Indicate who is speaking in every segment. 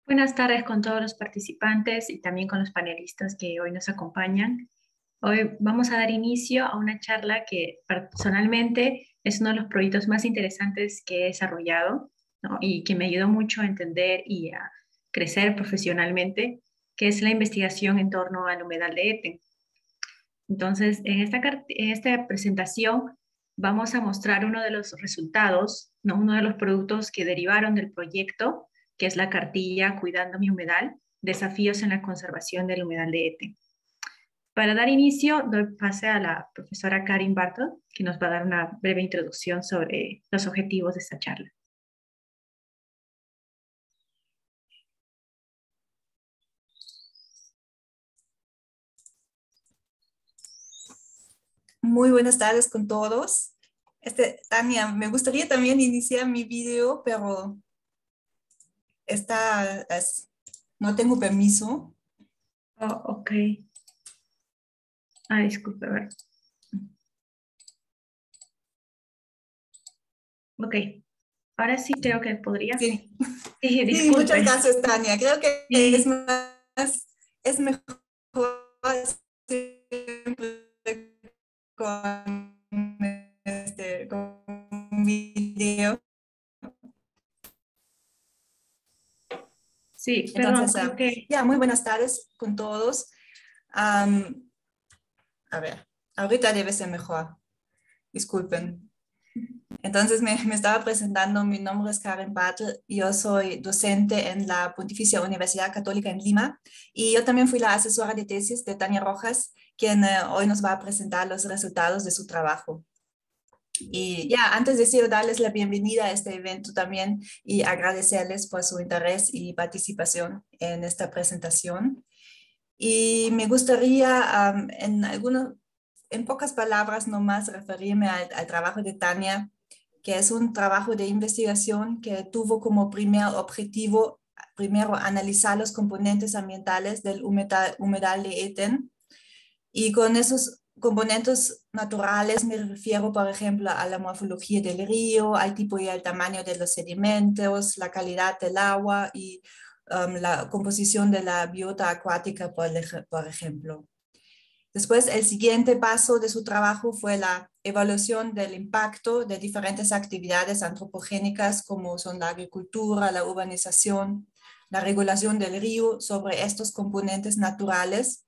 Speaker 1: Buenas tardes con todos los participantes y también con los panelistas que hoy nos acompañan. Hoy vamos a dar inicio a una charla que personalmente es uno de los proyectos más interesantes que he desarrollado, ¿no? Y que me ayudó mucho a entender y a crecer profesionalmente, que es la investigación en torno al humedal de Eten. Entonces, en esta presentación vamos a mostrar uno de los resultados, ¿no? Uno de los productos que derivaron del proyecto, que es la cartilla Cuidando mi humedal, desafíos en la conservación del humedal de Ete. Para dar inicio, doy pase a la profesora Karin Barton, que nos va a dar una breve introducción sobre los objetivos de esta charla.
Speaker 2: Muy buenas tardes con todos. Tania, me gustaría también iniciar mi video, pero no tengo permiso.
Speaker 1: Oh, ok. Ah, disculpe, a ver. Ok, ahora sí creo que podría.
Speaker 2: Sí,
Speaker 1: Sí,
Speaker 2: sí, muchas
Speaker 1: disculpe.
Speaker 2: gracias, Tania. Creo que
Speaker 1: Sí,
Speaker 2: es mejor siempre con, con video.
Speaker 1: sí, perdón,
Speaker 2: Entonces,
Speaker 1: creo que
Speaker 2: ya, muy buenas tardes con todos. A ver, ahorita debe ser mejor. Disculpen. Entonces me estaba presentando, mi nombre es Karen Bartel, yo soy docente en la Pontificia Universidad Católica en Lima y yo también fui la asesora de tesis de Tania Rojas, quien hoy nos va a presentar los resultados de su trabajo. Y ya, antes deseo darles la bienvenida a este evento también y agradecerles por su interés y participación en esta presentación. Y me gustaría en pocas palabras nomás referirme al trabajo de Tania, que es un trabajo de investigación que tuvo como primer objetivo, primero, analizar los componentes ambientales del humedal de Eten. Y con esos componentes naturales me refiero, por ejemplo, a la morfología del río, al tipo y al tamaño de los sedimentos, la calidad del agua y la composición de la biota acuática, por ejemplo. Después, el siguiente paso de su trabajo fue la evaluación del impacto de diferentes actividades antropogénicas como son la agricultura, la urbanización, la regulación del río sobre estos componentes naturales.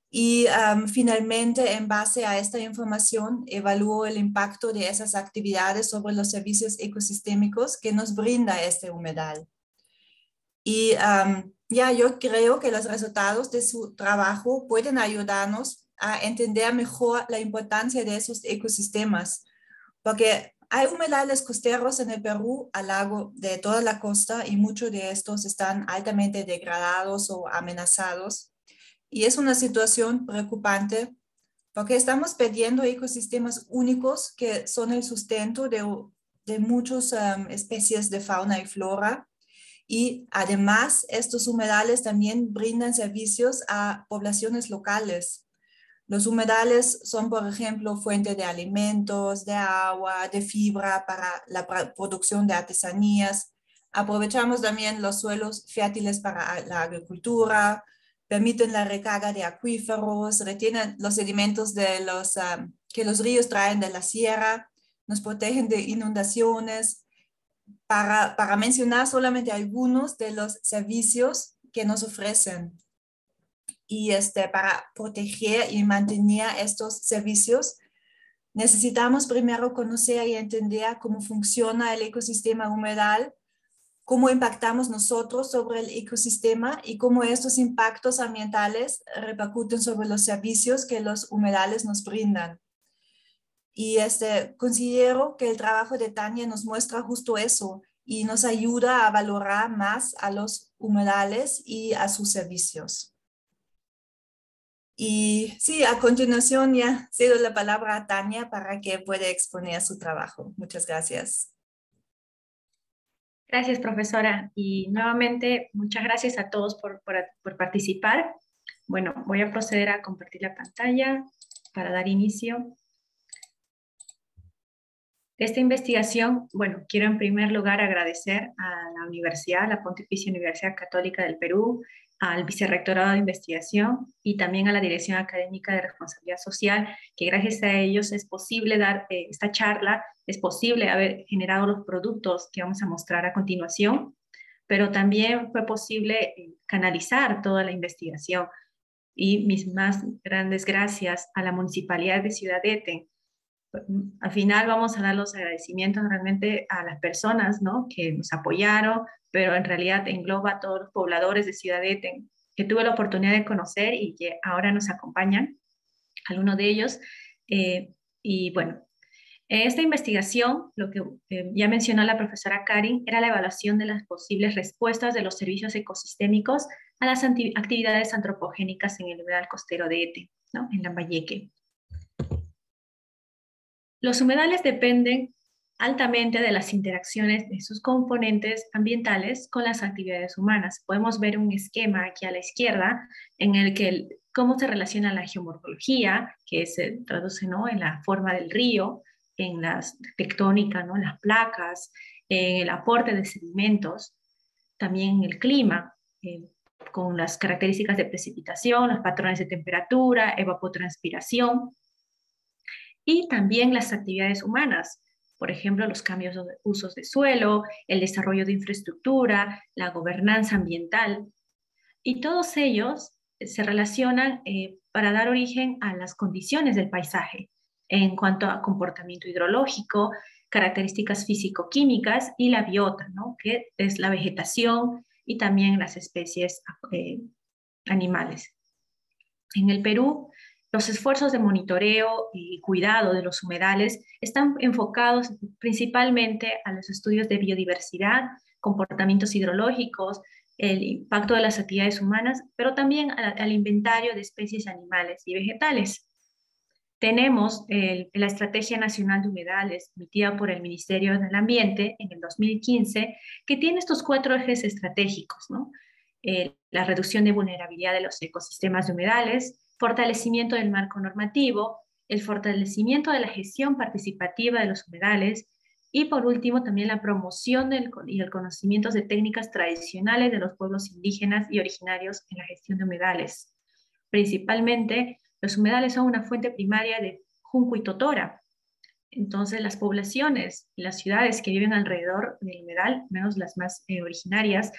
Speaker 2: Y finalmente, en base a esta información, evaluó el impacto de esas actividades sobre los servicios ecosistémicos que nos brinda este humedal. Y ya yo creo que los resultados de su trabajo pueden ayudarnos a entender mejor la importancia de esos ecosistemas, porque hay humedales costeros en el Perú a lo largo de toda la costa y muchos de estos están altamente degradados o amenazados. Y es una situación preocupante porque estamos perdiendo ecosistemas únicos que son el sustento de muchas especies de fauna y flora. Y además, estos humedales también brindan servicios a poblaciones locales. Los humedales son, por ejemplo, fuente de alimentos, de agua, de fibra para la producción de artesanías. Aprovechamos también los suelos fértiles para la agricultura, permiten la recarga de acuíferos, retienen los sedimentos que los ríos traen de la sierra, nos protegen de inundaciones, para mencionar solamente algunos de los servicios que nos ofrecen. Y para proteger y mantener estos servicios, necesitamos primero conocer y entender cómo funciona el ecosistema humedal, cómo impactamos nosotros sobre el ecosistema y cómo estos impactos ambientales repercuten sobre los servicios que los humedales nos brindan. Y considero que el trabajo de Tania nos muestra justo eso y nos ayuda a valorar más a los humedales y a sus servicios. Y sí, a continuación ya cedo la palabra a Tania para que pueda exponer su trabajo. Muchas gracias.
Speaker 1: gracias, profesora. Y nuevamente, muchas gracias a todos por participar. Bueno, voy a proceder a compartir la pantalla para dar inicio. Esta investigación, bueno, quiero en primer lugar agradecer a la universidad, a la Pontificia Universidad Católica del Perú, al Vicerrectorado de Investigación y también a la Dirección Académica de Responsabilidad Social, que gracias a ellos es posible dar esta charla, es posible haber generado los productos que vamos a mostrar a continuación, pero también fue posible canalizar toda la investigación. Y mis más grandes gracias a la Municipalidad de Ciudad Eten. Al final vamos a dar los agradecimientos realmente a las personas, ¿no?, que nos apoyaron, pero en realidad engloba a todos los pobladores de Ciudad Eten que tuve la oportunidad de conocer y que ahora nos acompañan, algunos de ellos. Y bueno, en esta investigación, lo que ya mencionó la profesora Karin, era la evaluación de las posibles respuestas de los servicios ecosistémicos a las actividades antropogénicas en el humedal costero de Eten, ¿no?, en Lambayeque. Los humedales dependen altamente de las interacciones de sus componentes ambientales con las actividades humanas. Podemos ver un esquema aquí a la izquierda en el que cómo se relaciona la geomorfología, que se traduce, ¿no?, en la forma del río, en la tectónica, ¿no?, en las placas, en el aporte de sedimentos, también en el clima, con las características de precipitación, los patrones de temperatura, evapotranspiración, y también las actividades humanas, por ejemplo, los cambios de usos de suelo, el desarrollo de infraestructura, la gobernanza ambiental, y todos ellos se relacionan para dar origen a las condiciones del paisaje en cuanto a comportamiento hidrológico, características físico-químicas y la biota, ¿no?, que es la vegetación y también las especies animales. En el Perú, los esfuerzos de monitoreo y cuidado de los humedales están enfocados principalmente a los estudios de biodiversidad, comportamientos hidrológicos, el impacto de las actividades humanas, pero también al inventario de especies animales y vegetales. Tenemos la Estrategia Nacional de Humedales, emitida por el Ministerio del Ambiente en el 2015, que tiene estos 4 ejes estratégicos, ¿no? La reducción de vulnerabilidad de los ecosistemas de humedales, fortalecimiento del marco normativo, el fortalecimiento de la gestión participativa de los humedales y, por último, también la promoción y el conocimiento de técnicas tradicionales de los pueblos indígenas y originarios en la gestión de humedales. Principalmente, los humedales son una fuente primaria de junco y totora. Entonces, las poblaciones y las ciudades que viven alrededor del humedal, menos las más originarias,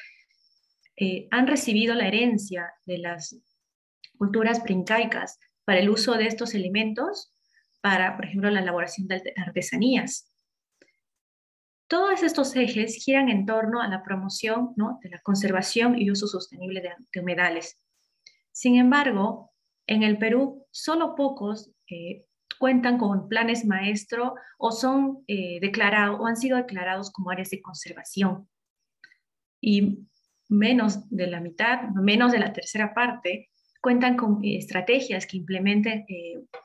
Speaker 1: han recibido la herencia de las culturas preincaicas para el uso de estos elementos para, por ejemplo, la elaboración de artesanías. Todos estos ejes giran en torno a la promoción, ¿no?, de la conservación y uso sostenible de humedales. Sin embargo, en el Perú, solo pocos cuentan con planes maestro o son declarados o han sido declarados como áreas de conservación. Y menos de la mitad, menos de la tercera parte, cuentan con estrategias que implementen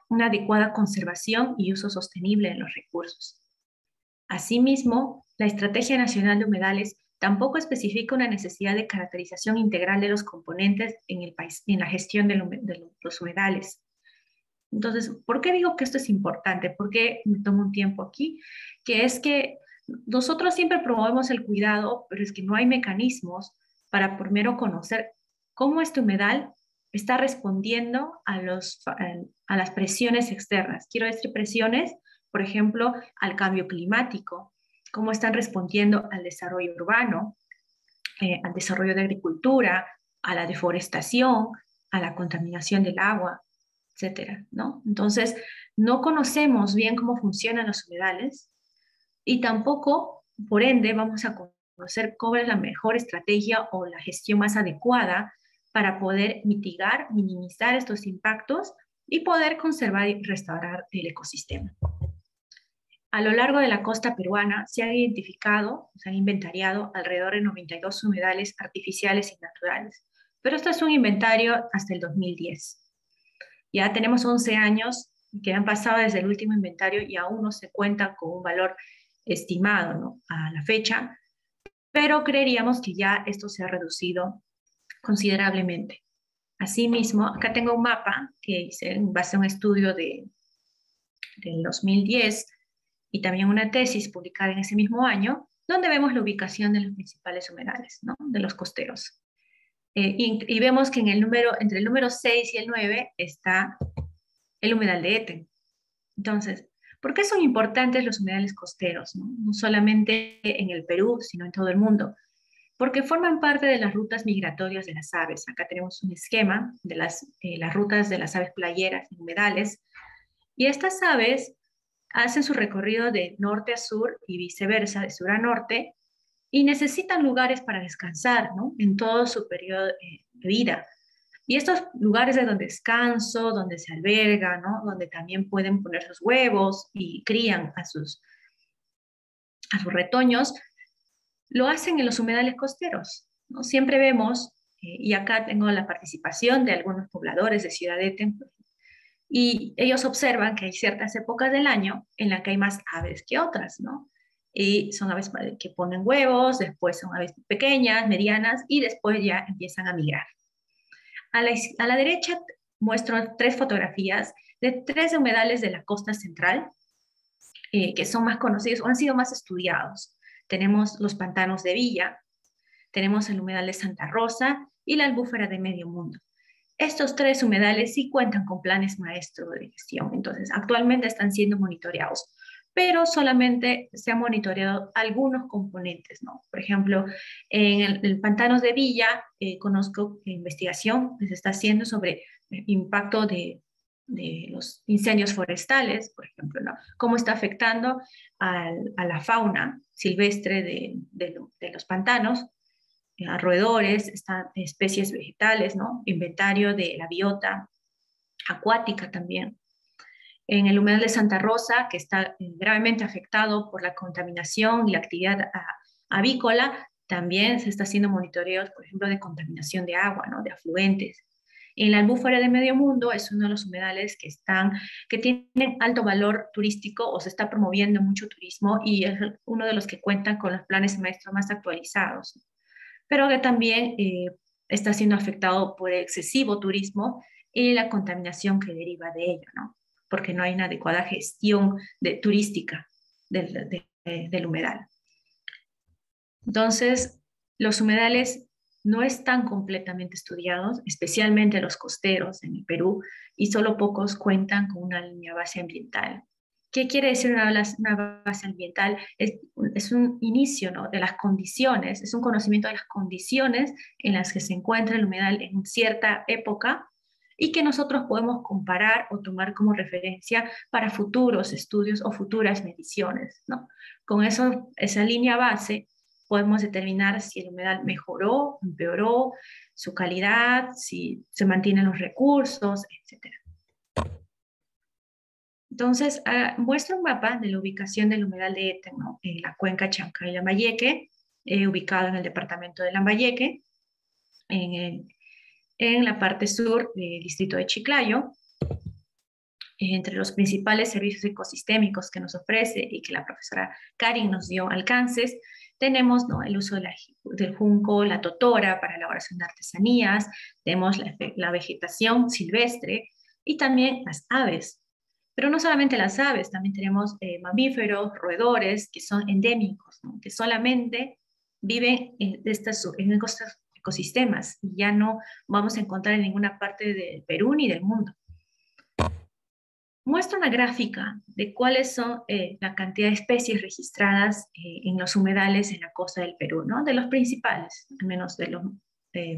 Speaker 1: una adecuada conservación y uso sostenible de los recursos. Asimismo, la Estrategia Nacional de Humedales tampoco especifica una necesidad de caracterización integral de los componentes en el país, en la gestión de los humedales. Entonces, ¿por qué digo que esto es importante? ¿Por qué me tomo un tiempo aquí? Que es que nosotros siempre promovemos el cuidado, pero es que no hay mecanismos para primero conocer cómo este humedal está respondiendo a las presiones externas. Quiero decir presiones, por ejemplo, al cambio climático, cómo están respondiendo al desarrollo urbano, al desarrollo de agricultura, a la deforestación, a la contaminación del agua, etcétera, ¿no? Entonces, no conocemos bien cómo funcionan los humedales y tampoco, por ende, vamos a conocer cuál es la mejor estrategia o la gestión más adecuada para poder mitigar, minimizar estos impactos y poder conservar y restaurar el ecosistema. A lo largo de la costa peruana se han identificado, se han inventariado alrededor de 92 humedales artificiales y naturales, pero esto es un inventario hasta el 2010. Ya tenemos 11 años que han pasado desde el último inventario y aún no se cuenta con un valor estimado, ¿no?, a la fecha, pero creeríamos que ya esto se ha reducido considerablemente. Asimismo, acá tengo un mapa que hice en base a un estudio del 2010, y también una tesis publicada en ese mismo año, donde vemos la ubicación de los principales humedales, ¿no? De los costeros. Y vemos que entre el número 6 y el 9 está el humedal de Eten. Entonces, ¿por qué son importantes los humedales costeros? ¿No? No solamente en el Perú, sino en todo el mundo. Porque forman parte de las rutas migratorias de las aves. Acá tenemos un esquema de las rutas de las aves playeras en humedales. Y estas aves hacen su recorrido de norte a sur y viceversa, de sur a norte, y necesitan lugares para descansar, ¿no? En todo su periodo de vida. Y estos lugares de donde descanso, donde se alberga, ¿no? Donde también pueden poner sus huevos y crían a sus retoños, lo hacen en los humedales costeros, ¿no? Siempre vemos, y acá tengo la participación de algunos pobladores de Ciudad Eten, y ellos observan que hay ciertas épocas del año en las que hay más aves que otras, ¿no? Y son aves que ponen huevos, después son aves pequeñas, medianas, y después ya empiezan a migrar. A la derecha muestro 3 fotografías de 3 humedales de la costa central, que son más conocidos o han sido más estudiados. Tenemos los pantanos de Villa, tenemos el humedal de Santa Rosa y la albúfera de Medio Mundo. Estos 3 humedales sí cuentan con planes maestros de gestión, entonces actualmente están siendo monitoreados, pero solamente se han monitoreado algunos componentes, ¿no? Por ejemplo, en el Pantanos de Villa, conozco investigación que se está haciendo sobre el impacto de los incendios forestales, por ejemplo, ¿no? Cómo está afectando a la fauna silvestre de los pantanos, a roedores, están especies vegetales, ¿no? Inventario de la biota acuática también. En el humedal de Santa Rosa, que está gravemente afectado por la contaminación y la actividad avícola, también se está haciendo monitoreos, por ejemplo, de contaminación de agua, ¿no? De afluentes. En la albúfera de Medio Mundo es uno de los humedales que tienen alto valor turístico o se está promoviendo mucho turismo y es uno de los que cuentan con los planes maestros más actualizados, pero que también está siendo afectado por el excesivo turismo y la contaminación que deriva de ello, ¿no? Porque no hay una adecuada gestión turística del humedal. Entonces, los humedales no están completamente estudiados, especialmente los costeros en el Perú, y solo pocos cuentan con una línea base ambiental. ¿Qué quiere decir una base ambiental? Es un inicio, ¿no? De las condiciones, es un conocimiento de las condiciones en las que se encuentra el humedal en cierta época y que nosotros podemos comparar o tomar como referencia para futuros estudios o futuras mediciones, ¿no? Con esa línea base podemos determinar si el humedal mejoró, empeoró, su calidad, si se mantienen los recursos, etc. Entonces, muestra un mapa de la ubicación del humedal de Eten, ¿no? En la cuenca Chancay-Lambayeque, ubicado en el departamento de Lambayeque, en la parte sur del distrito de Chiclayo. Entre los principales servicios ecosistémicos que nos ofrece y que la profesora Karin nos dio alcances, tenemos, ¿no? El uso del junco, la totora para elaboración de artesanías, tenemos la vegetación silvestre y también las aves. Pero no solamente las aves, también tenemos mamíferos, roedores que son endémicos, ¿no? Que solamente viven en estos ecosistemas y ya no vamos a encontrar en ninguna parte del Perú ni del mundo. Muestra una gráfica de cuáles son la cantidad de especies registradas en los humedales en la costa del Perú, ¿no? De los principales, al menos de los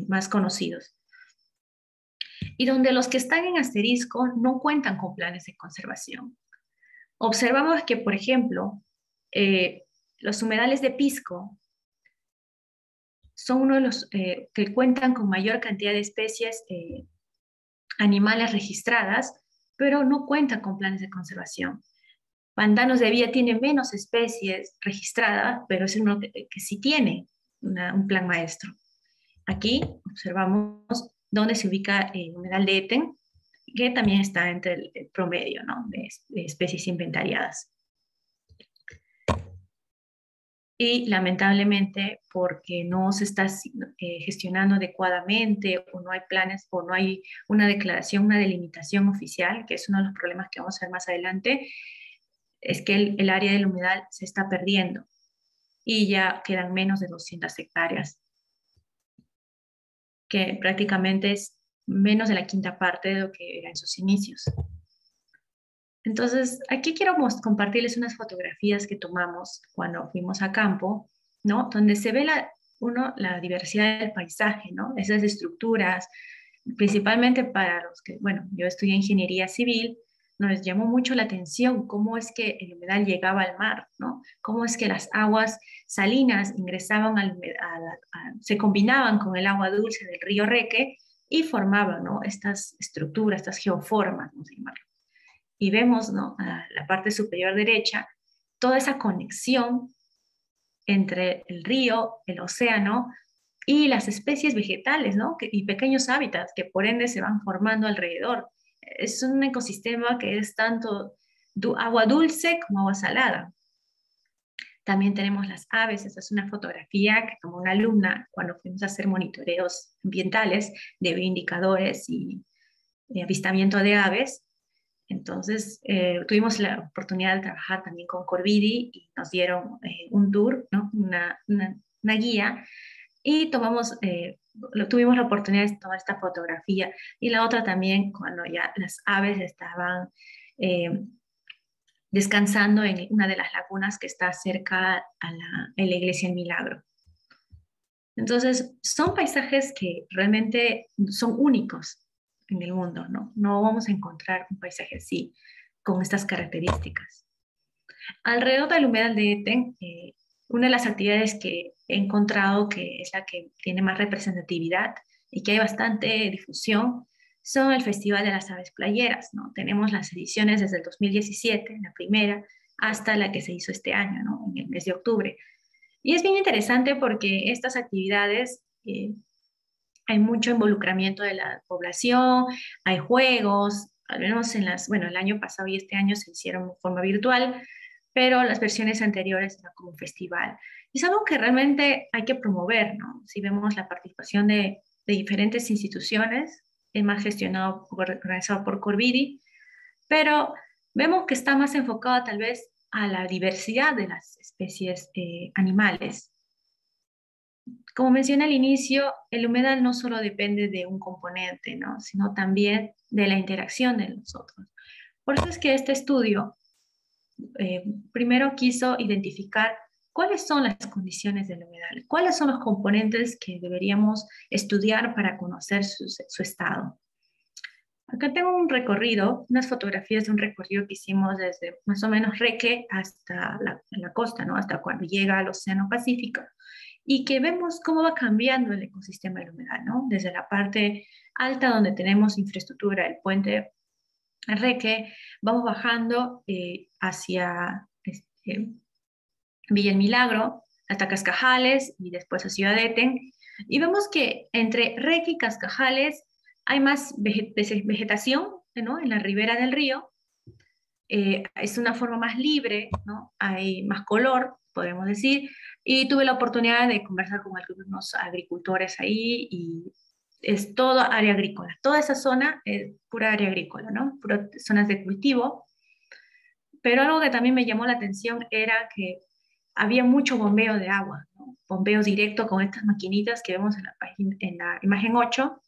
Speaker 1: más conocidos. Y donde los que están en asterisco no cuentan con planes de conservación. Observamos que, por ejemplo, los humedales de Pisco son uno de los que cuentan con mayor cantidad de especies animales registradas, pero no cuentan con planes de conservación. Pantanos de Villa tiene menos especies registradas, pero es uno que sí tiene un plan maestro. Aquí observamos dónde se ubica el humedal de Eten, que también está entre el promedio, ¿no? de especies inventariadas. Y lamentablemente, porque no se está gestionando adecuadamente o no hay planes o no hay una declaración, una delimitación oficial, que es uno de los problemas que vamos a ver más adelante, es que el área del humedal se está perdiendo y ya quedan menos de 200 hectáreas, que prácticamente es menos de la quinta parte de lo que era en sus inicios. Entonces, aquí quiero compartirles unas fotografías que tomamos cuando fuimos a campo, ¿no? Donde se ve la diversidad del paisaje, ¿no? Esas estructuras, principalmente para los que, bueno, yo estudié ingeniería civil, nos llamó mucho la atención cómo es que el humedal llegaba al mar, ¿no? Cómo es que las aguas salinas ingresaban se combinaban con el agua dulce del río Reque y formaban, ¿no? Estas estructuras, estas geoformas, vamos a llamarlo. Y vemos, ¿no? A la parte superior derecha, toda esa conexión entre el río, el océano y las especies vegetales, ¿no? Y pequeños hábitats que por ende se van formando alrededor. Es un ecosistema que es tanto agua dulce como agua salada. También tenemos las aves. Esta es una fotografía que tomó una alumna cuando fuimos a hacer monitoreos ambientales de bioindicadores y avistamiento de aves. Entonces, tuvimos la oportunidad de trabajar también con Corvidi y nos dieron un tour, ¿no? Una guía, y tuvimos la oportunidad de tomar esta fotografía. Y la otra también, cuando ya las aves estaban descansando en una de las lagunas que está cerca a la Iglesia del Milagro. Entonces, son paisajes que realmente son únicos en el mundo, ¿no? No vamos a encontrar un paisaje así, con estas características. Alrededor del humedal de Eten, una de las actividades que he encontrado que es la que tiene más representatividad y que hay bastante difusión, son el Festival de las Aves Playeras, ¿no? Tenemos las ediciones desde el 2017, la primera, hasta la que se hizo este año, ¿no? En el mes de octubre. Y es bien interesante porque estas actividades, hay mucho involucramiento de la población, hay juegos, al menos bueno, el año pasado y este año se hicieron de forma virtual, pero las versiones anteriores eran como un festival. Y es algo que realmente hay que promover, ¿no? Si vemos la participación de diferentes instituciones, es más gestionado, organizado por Corvidi, pero vemos que está más enfocado tal vez a la diversidad de las especies animales. Como mencioné al inicio, el humedal no solo depende de un componente, ¿no? Sino también de la interacción de nosotros. Por eso es que este estudio primero quiso identificar cuáles son las condiciones del humedal, cuáles son los componentes que deberíamos estudiar para conocer su estado. Acá tengo un recorrido, unas fotografías de un recorrido que hicimos desde más o menos Reque hasta la costa, ¿no? Hasta cuando llega al Océano Pacífico, y que vemos cómo va cambiando el ecosistema del humedal, ¿no? Desde la parte alta donde tenemos infraestructura, el puente Reque, vamos bajando hacia Villa El Milagro, hasta Cascajales y después a Ciudad Eten, y vemos que entre Reque y Cascajales hay más vegetación, ¿no? En la ribera del río, es una forma más libre, ¿no? Hay más color, podemos decir, y tuve la oportunidad de conversar con algunos agricultores ahí y es todo área agrícola. Toda esa zona es pura área agrícola, ¿no? Pura zonas de cultivo. Pero algo que también me llamó la atención era que había mucho bombeo de agua, ¿no? Bombeo directo con estas maquinitas que vemos en la imagen 8.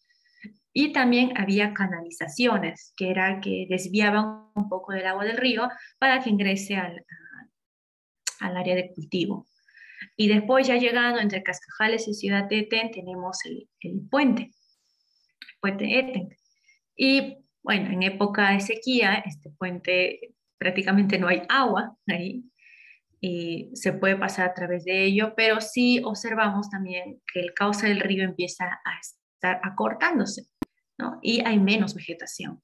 Speaker 1: Y también había canalizaciones, que era que desviaban un poco del agua del río para que ingrese al área de cultivo. Y después ya llegando entre Cascajales y Ciudad Eten tenemos el puente Eten. Y bueno, en época de sequía, este puente prácticamente no hay agua ahí y se puede pasar a través de ello, pero sí observamos también que el cauce del río empieza a estar acortándose, ¿no? Y hay menos vegetación.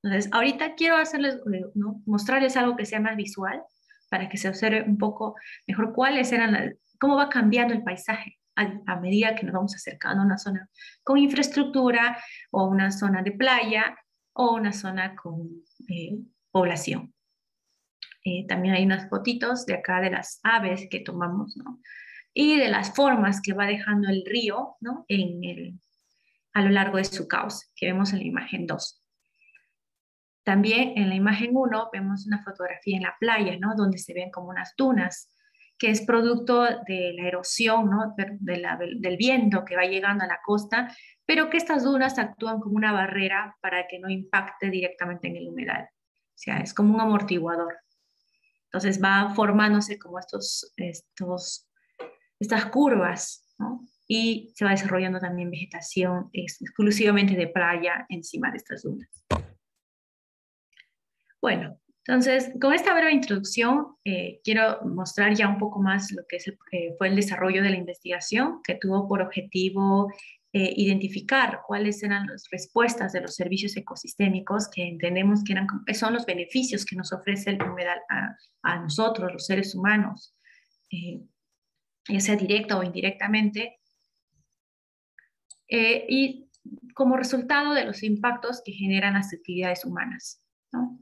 Speaker 1: Entonces, ahorita quiero hacerles, ¿no? Mostrarles algo que sea más visual para que se observe un poco mejor cómo va cambiando el paisaje a medida que nos vamos acercando a una zona con infraestructura o una zona de playa o una zona con población. También hay unas fotitos de acá de las aves que tomamos, ¿no? Y de las formas que va dejando el río, ¿no? A lo largo de su cauce, que vemos en la imagen 2. También en la imagen 1 vemos una fotografía en la playa, ¿no? Donde se ven como unas dunas, que es producto de la erosión, ¿no? Del viento que va llegando a la costa, pero que estas dunas actúan como una barrera para que no impacte directamente en el humedal. O sea, es como un amortiguador. Entonces va formándose como estas curvas, ¿no? Y se va desarrollando también vegetación exclusivamente de playa encima de estas dunas. Bueno, entonces, con esta breve introducción, quiero mostrar ya un poco más lo que fue el desarrollo de la investigación, que tuvo por objetivo identificar cuáles eran las respuestas de los servicios ecosistémicos que entendemos que son los beneficios que nos ofrece el humedal a nosotros, los seres humanos, ya sea directa o indirectamente, y como resultado de los impactos que generan las actividades humanas, ¿no?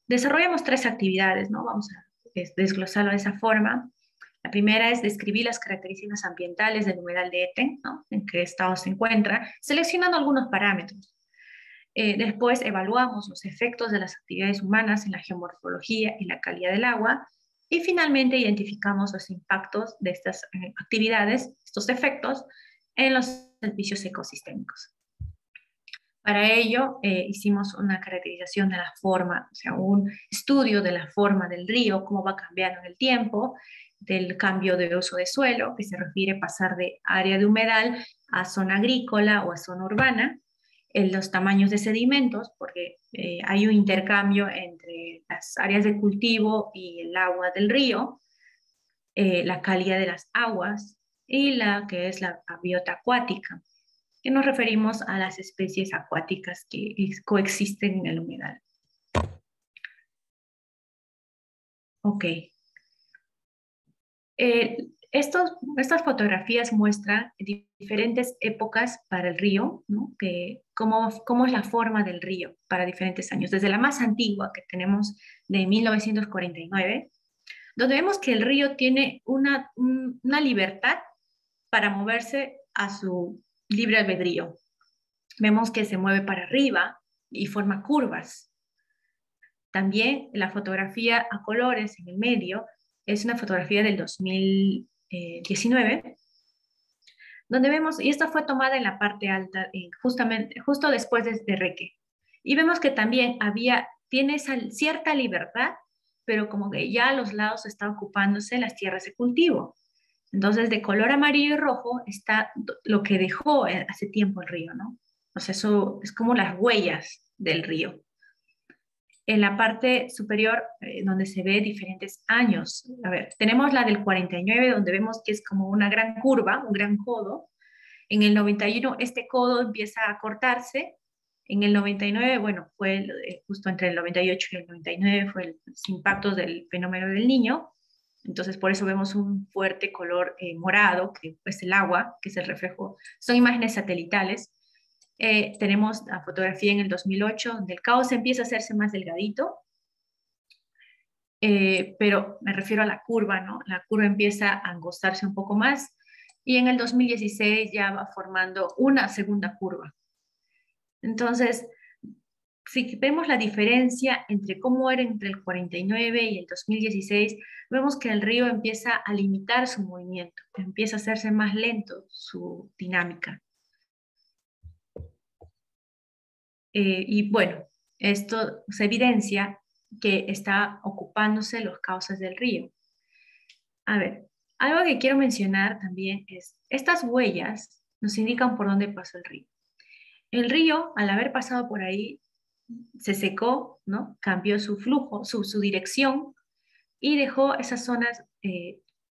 Speaker 1: Desarrollamos 3 actividades, ¿no? Vamos a desglosarlo de esa forma. La primera es describir las características ambientales del humedal de Eten, ¿no? En qué estado se encuentra, seleccionando algunos parámetros. Después evaluamos los efectos de las actividades humanas en la geomorfología y la calidad del agua. Y finalmente identificamos los impactos de estas actividades, estos efectos, en los servicios ecosistémicos. Para ello, hicimos una caracterización de la forma, o sea, un estudio de la forma del río, cómo va cambiando en el tiempo, del cambio de uso de suelo, que se refiere a pasar de área de humedal a zona agrícola o a zona urbana, los tamaños de sedimentos, porque hay un intercambio entre las áreas de cultivo y el agua del río, la calidad de las aguas y la que es la biota acuática, que nos referimos a las especies acuáticas que coexisten en el humedal. Ok. Estas fotografías muestran diferentes épocas para el río, ¿no? Cómo es la forma del río para diferentes años. Desde la más antigua que tenemos de 1949, donde vemos que el río tiene una libertad para moverse a su libre albedrío. Vemos que se mueve para arriba y forma curvas. También la fotografía a colores en el medio es una fotografía del 2019, donde vemos, y esta fue tomada en la parte alta, justo después de Reque. Y vemos que también tiene esa cierta libertad, pero como que ya a los lados está ocupándose las tierras de cultivo. Entonces, de color amarillo y rojo está lo que dejó hace tiempo el río, ¿no? O sea, eso es como las huellas del río. En la parte superior, donde se ve diferentes años. A ver, tenemos la del 49, donde vemos que es como una gran curva, un gran codo. En el 91, este codo empieza a cortarse. En el 99, bueno, fue justo entre el 98 y el 99, fue los impactos del fenómeno del Niño. Entonces, por eso vemos un fuerte color morado, que es el agua, que es el reflejo. Son imágenes satelitales. Tenemos la fotografía en el 2008, donde el caos empieza a hacerse más delgadito, pero me refiero a la curva, ¿no? La curva empieza a angostarse un poco más, y en el 2016 ya va formando una segunda curva. Entonces, si vemos la diferencia entre cómo era entre el 49 y el 2016, vemos que el río empieza a limitar su movimiento, empieza a hacerse más lento su dinámica. Y bueno, esto se evidencia que está ocupándose los cauces del río. A ver, algo que quiero mencionar también es, estas huellas nos indican por dónde pasó el río. El río, al haber pasado por ahí, se secó, ¿no? Cambió su flujo, su dirección, y dejó esas zonas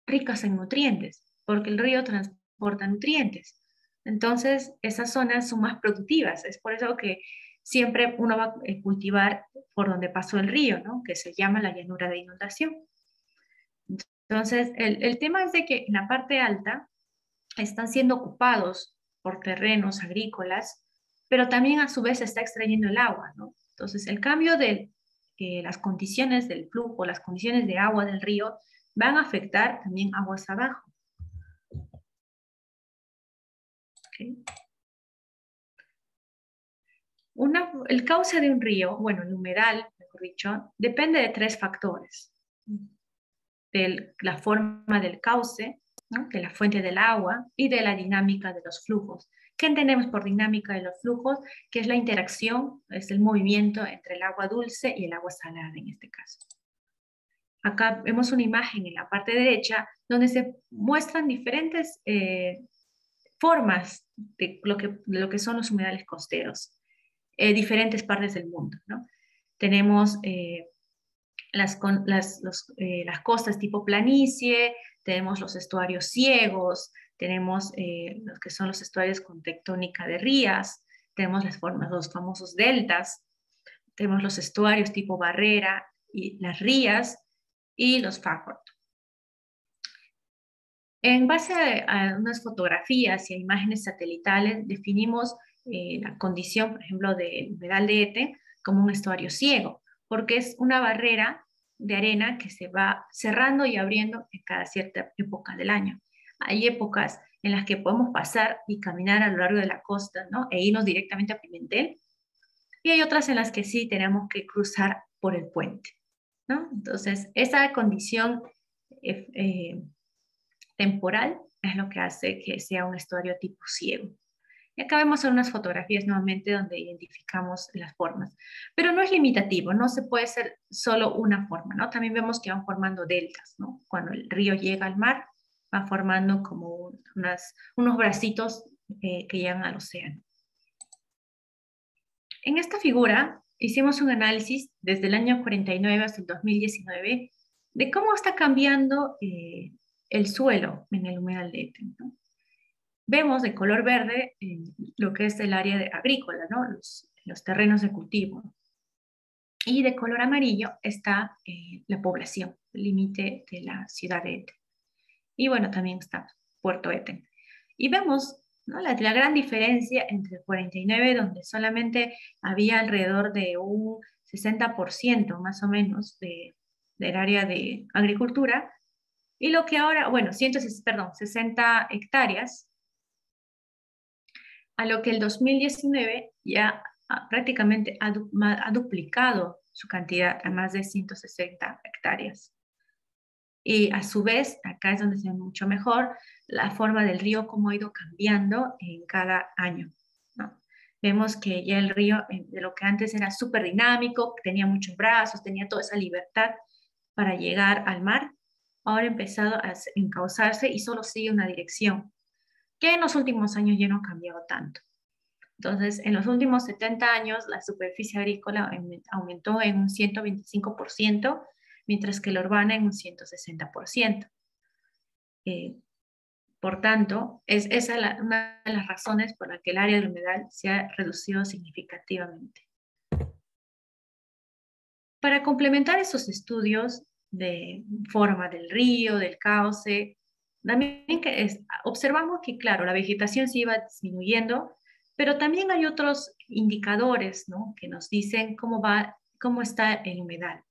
Speaker 1: ricas en nutrientes, porque el río transporta nutrientes. Entonces, esas zonas son más productivas. Es por eso que siempre uno va a cultivar por donde pasó el río, ¿no? Que se llama la llanura de inundación. Entonces, el tema es de que en la parte alta están siendo ocupados por terrenos agrícolas, pero también a su vez se está extrayendo el agua, ¿no? Entonces, el cambio de las condiciones del flujo, las condiciones de agua del río, van a afectar también aguas abajo. Okay. El cauce de un río, bueno, el humedal, mejor dicho, depende de 3 factores. De la forma del cauce, ¿no? De la fuente del agua y de la dinámica de los flujos. ¿Qué entendemos por dinámica de los flujos? Que es la interacción, es el movimiento entre el agua dulce y el agua salada en este caso. Acá vemos una imagen en la parte derecha donde se muestran diferentes formas de lo que son los humedales costeros, diferentes partes del mundo, ¿no? Tenemos las costas tipo planicie, tenemos los estuarios ciegos, tenemos los que son los estuarios con tectónica de rías, tenemos los famosos deltas, tenemos los estuarios tipo barrera y las rías y los fjord. En base a unas fotografías y a imágenes satelitales definimos la condición, por ejemplo, del humedal de Ete como un estuario ciego, porque es una barrera de arena que se va cerrando y abriendo en cada cierta época del año. Hay épocas en las que podemos pasar y caminar a lo largo de la costa, ¿no? E irnos directamente a Pimentel, y hay otras en las que sí tenemos que cruzar por el puente, ¿no? Entonces, esa condición temporal es lo que hace que sea un estuario tipo ciego. Y acá vemos unas fotografías nuevamente donde identificamos las formas. Pero no es limitativo, no se puede ser solo una forma, ¿no? También vemos que van formando deltas, ¿no? Cuando el río llega al mar, va formando como unos bracitos que llegan al océano. En esta figura hicimos un análisis desde el año 49 hasta el 2019 de cómo está cambiando el suelo en el humedal de Ete, ¿no? Vemos de color verde lo que es el área agrícola, ¿no? Los terrenos de cultivo. Y de color amarillo está la población, el límite de la ciudad de Ete. Y bueno, también está Puerto Eten. Y vemos, ¿no? La gran diferencia entre el 49, donde solamente había alrededor de un 60% más o menos del área de agricultura, y lo que ahora, bueno, 60 hectáreas, a lo que el 2019 ya prácticamente ha duplicado su cantidad a más de 160 hectáreas. Y a su vez, acá es donde se ve mucho mejor la forma del río, cómo ha ido cambiando en cada año, ¿no? Vemos que ya el río, de lo que antes era súper dinámico, tenía muchos brazos, tenía toda esa libertad para llegar al mar, ahora ha empezado a encauzarse y solo sigue una dirección, que en los últimos años ya no ha cambiado tanto. Entonces, en los últimos 70 años, la superficie agrícola aumentó en un 125%, mientras que la urbana en un 160%. Por tanto, esa es una de las razones por la que el área del humedal se ha reducido significativamente. Para complementar esos estudios de forma del río, del cauce, también observamos que, claro, la vegetación se iba disminuyendo, pero también hay otros indicadores, ¿no? Que nos dicen cómo está el humedal.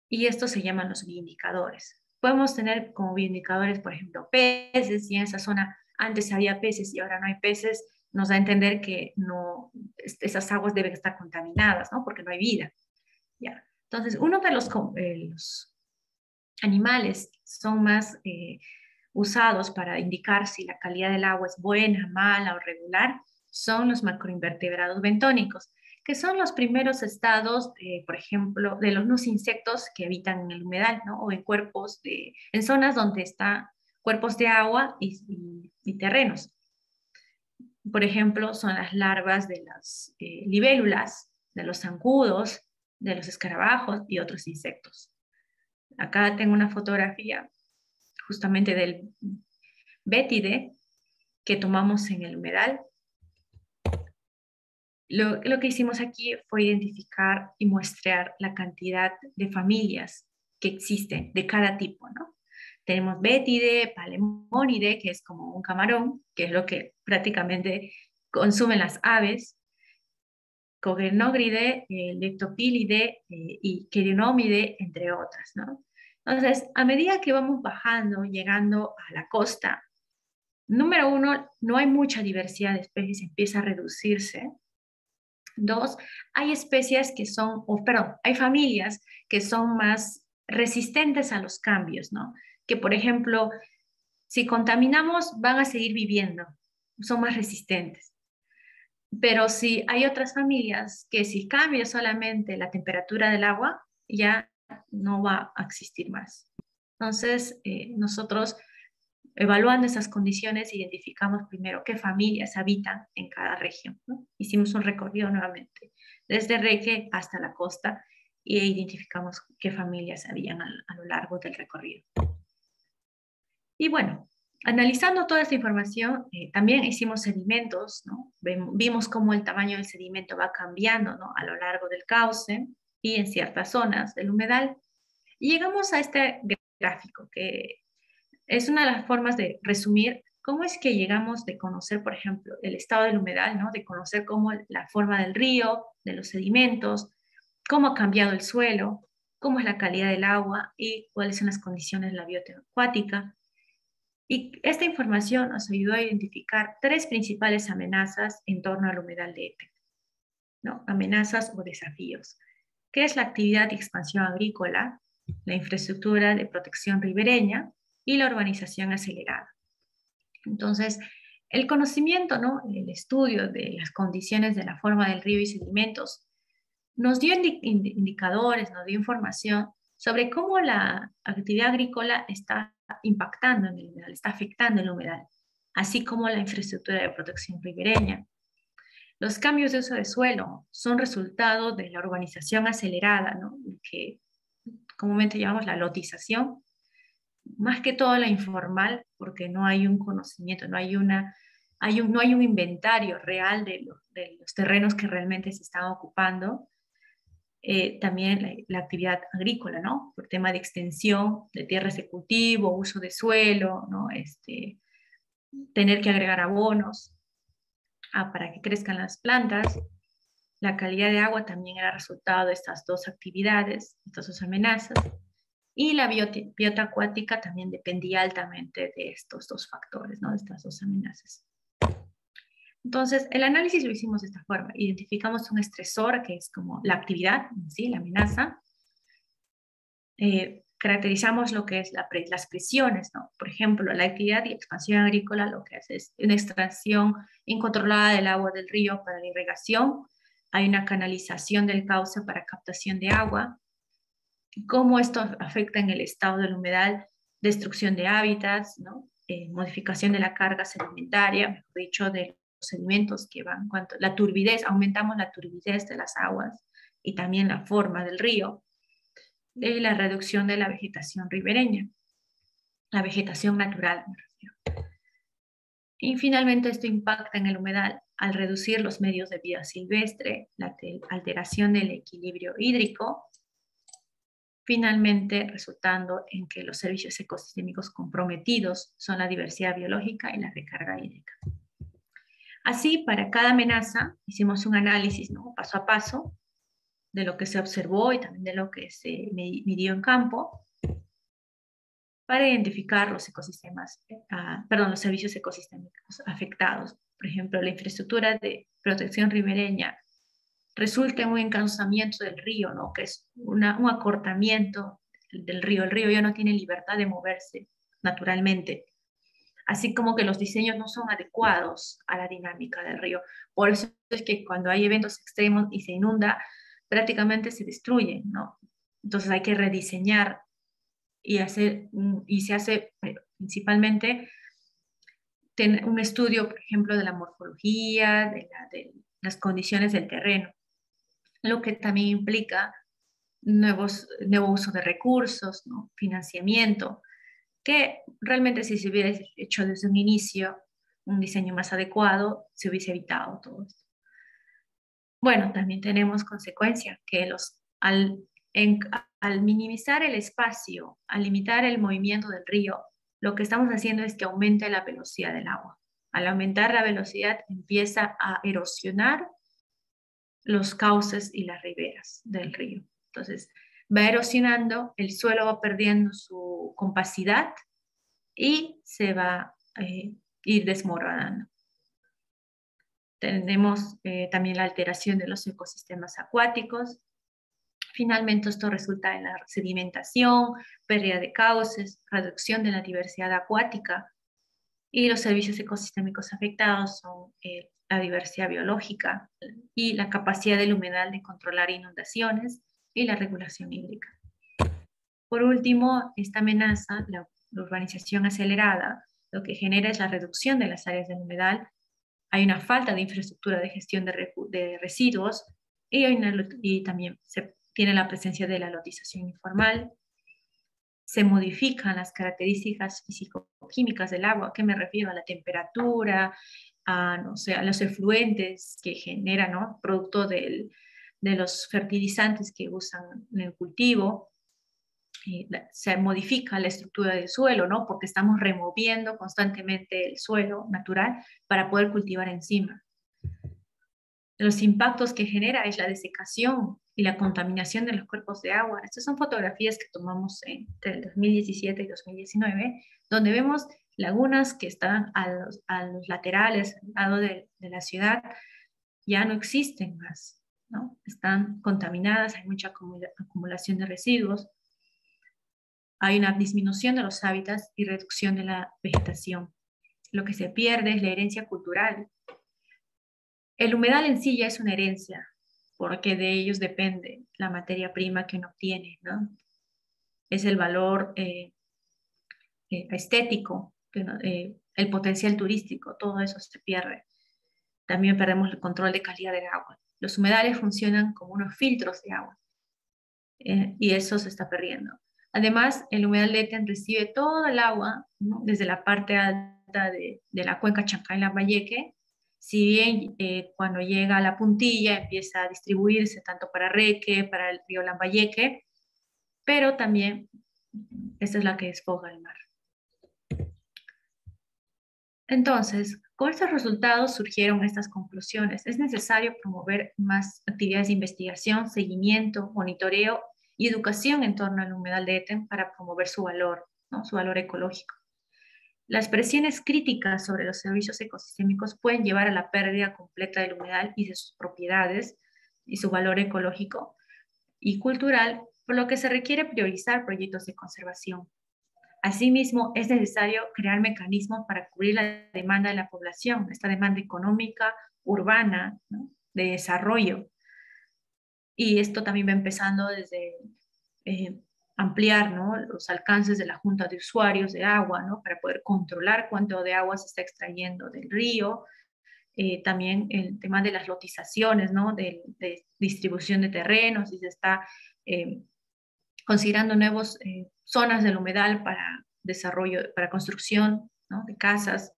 Speaker 1: Y estos se llaman los bioindicadores. Podemos tener como bioindicadores, por ejemplo, peces, y en esa zona antes había peces y ahora no hay peces, nos da a entender que esas aguas deben estar contaminadas, ¿no? Porque no hay vida. ¿Ya? Entonces, uno de los animales son más usados para indicar si la calidad del agua es buena, mala o regular son los macroinvertebrados bentónicos, que son los primeros estados, por ejemplo, de los insectos que habitan en el humedal, ¿no? O en zonas donde están cuerpos de agua y terrenos. Por ejemplo, son las larvas de las libélulas, de los zancudos, de los escarabajos y otros insectos. Acá tengo una fotografía justamente del bétide que tomamos en el humedal. Lo que hicimos aquí fue identificar y muestrear la cantidad de familias que existen de cada tipo, ¿no? Tenemos bétide, palemónide, que es como un camarón, que es lo que prácticamente consumen las aves, cogernógride, leptopílide y querinómide, entre otras, ¿no? Entonces, a medida que vamos bajando, llegando a la costa, número uno, no hay mucha diversidad de especies, empieza a reducirse. Dos, hay especies que son, o perdón, hay familias que son más resistentes a los cambios, ¿no? Que, por ejemplo, si contaminamos, van a seguir viviendo, son más resistentes. Pero si hay otras familias que si cambia solamente la temperatura del agua, ya no va a existir más. Entonces, nosotros evaluando esas condiciones, identificamos primero qué familias habitan en cada región, ¿no? Hicimos un recorrido nuevamente, desde Reque hasta la costa, e identificamos qué familias habían a lo largo del recorrido. Y bueno, analizando toda esta información, también hicimos sedimentos, ¿no? Vimos cómo el tamaño del sedimento va cambiando, ¿no? A lo largo del cauce y en ciertas zonas del humedal. Y llegamos a este gráfico que es una de las formas de resumir cómo es que llegamos de conocer, por ejemplo, el estado del humedal, ¿no? De conocer cómo la forma del río, de los sedimentos, cómo ha cambiado el suelo, cómo es la calidad del agua y cuáles son las condiciones de la biota acuática. Y esta información nos ayudó a identificar tres principales amenazas en torno al humedal de Epe, ¿no? Amenazas o desafíos, que es la actividad y expansión agrícola, la infraestructura de protección ribereña y la urbanización acelerada. Entonces, el conocimiento, ¿no? El estudio de las condiciones de la forma del río y sedimentos nos dio indicadores, nos dio información sobre cómo la actividad agrícola está impactando en el humedal, está afectando el humedal, así como la infraestructura de protección ribereña. Los cambios de uso de suelo son resultado de la urbanización acelerada, ¿no? Que comúnmente llamamos la lotización, más que todo la informal, porque no hay un conocimiento, no hay no hay un inventario real de los terrenos que realmente se están ocupando. También la actividad agrícola, ¿no? Por tema de extensión de tierras de cultivo, uso de suelo, ¿no? Tener que agregar abonos para que crezcan las plantas. La calidad de agua también era resultado de estas dos actividades, estas dos amenazas. Y la biota acuática también dependía altamente de estos dos factores, ¿no? De estas dos amenazas. Entonces, el análisis lo hicimos de esta forma. Identificamos un estresor, que es como la actividad, ¿sí? La amenaza. Caracterizamos lo que es las presiones, ¿no? Por ejemplo, la actividad y expansión agrícola lo que hace es una extracción incontrolada del agua del río para la irrigación. Hay una canalización del cauce para captación de agua. Cómo esto afecta en el estado del humedal, destrucción de hábitats, ¿no? Modificación de la carga sedimentaria, mejor dicho, de los sedimentos que van, la turbidez, aumentamos la turbidez de las aguas y también la forma del río, de la reducción de la vegetación ribereña, la vegetación natural, me refiero. Y finalmente esto impacta en el humedal al reducir los medios de vida silvestre, la alteración del equilibrio hídrico, finalmente resultando en que los servicios ecosistémicos comprometidos son la diversidad biológica y la recarga hídrica. Así, para cada amenaza hicimos un análisis, ¿no? Paso a paso de lo que se observó y también de lo que se midió en campo para identificar los ecosistemas, los servicios ecosistémicos afectados. Por ejemplo, la infraestructura de protección ribereña resulta en un encauzamiento del río, ¿no? Que es un acortamiento del río. El río ya no tiene libertad de moverse naturalmente, así como que los diseños no son adecuados a la dinámica del río. Por eso es que cuando hay eventos extremos y se inunda, prácticamente se destruye, ¿no? Entonces hay que rediseñar y se hace principalmente un estudio, por ejemplo, de la morfología, de las condiciones del terreno, lo que también implica nuevo uso de recursos, ¿no? Financiamiento, que realmente si se hubiera hecho desde un inicio un diseño más adecuado, se hubiese evitado todo esto. Bueno, también tenemos consecuencia que al minimizar el espacio, al limitar el movimiento del río, lo que estamos haciendo es que aumente la velocidad del agua. Al aumentar la velocidad empieza a erosionar los cauces y las riberas del río. Entonces, va erosionando, el suelo va perdiendo su compacidad y se va a ir desmoronando. Tenemos también la alteración de los ecosistemas acuáticos. Finalmente, esto resulta en la sedimentación, pérdida de cauces, reducción de la diversidad acuática, y los servicios ecosistémicos afectados son la diversidad biológica y la capacidad del humedal de controlar inundaciones y la regulación hídrica. Por último, esta amenaza, la urbanización acelerada, lo que genera es la reducción de las áreas del humedal. Hay una falta de infraestructura de gestión de residuos y también se tiene la presencia de la lotización informal. Se modifican las características físico-químicas del agua. ¿A qué me refiero? A la temperatura, a, no sé, a los efluentes que generan, ¿no? Producto de los fertilizantes que usan en el cultivo. Se modifica la estructura del suelo, ¿no? Porque estamos removiendo constantemente el suelo natural para poder cultivar encima. Los impactos que genera es la desecación y la contaminación de los cuerpos de agua. Estas son fotografías que tomamos entre el 2017 y 2019, donde vemos lagunas que están a los laterales, al lado de la ciudad, ya no existen más, ¿no? Están contaminadas, hay mucha acumulación de residuos, hay una disminución de los hábitats y reducción de la vegetación. Lo que se pierde es la herencia cultural. El humedal en sí ya es una herencia, porque de ellos depende la materia prima que uno obtiene, ¿no? Es el valor estético, el potencial turístico, todo eso se pierde. También perdemos el control de calidad del agua. Los humedales funcionan como unos filtros de agua, y eso se está perdiendo. Además, el humedal de Eten recibe todo el agua, ¿no? Desde la parte alta de la cuenca Chancay-Lambayeque. Si bien cuando llega a la puntilla empieza a distribuirse tanto para Reque, para el río Lambayeque, pero también esta es la que desfoga el mar. Entonces, con estos resultados surgieron estas conclusiones. Es necesario promover más actividades de investigación, seguimiento, monitoreo y educación en torno al humedal de Eten para promover su valor, ¿no? Su valor ecológico. Las presiones críticas sobre los servicios ecosistémicos pueden llevar a la pérdida completa del humedal y de sus propiedades y su valor ecológico y cultural, por lo que se requiere priorizar proyectos de conservación. Asimismo, es necesario crear mecanismos para cubrir la demanda de la población, esta demanda económica, urbana, ¿no? De desarrollo. Y esto también va empezando desde ampliar, ¿no? Los alcances de la Junta de Usuarios de Agua, ¿no? Para poder controlar cuánto de agua se está extrayendo del río. También el tema de las lotizaciones, ¿no? De distribución de terrenos, y se está considerando nuevas zonas del humedal para desarrollo, para construcción, ¿no? De casas.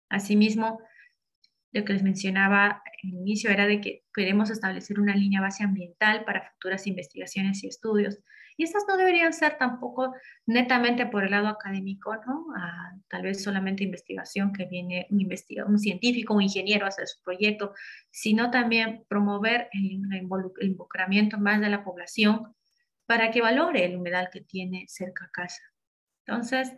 Speaker 1: Asimismo, lo que les mencionaba en el inicio era de que queremos establecer una línea base ambiental para futuras investigaciones y estudios. Y estas no deberían ser tampoco netamente por el lado académico, ¿no? Tal vez solamente investigación que viene un científico, un ingeniero a hacer su proyecto, sino también promover el involucramiento más de la población para que valore el humedal que tiene cerca a casa. Entonces,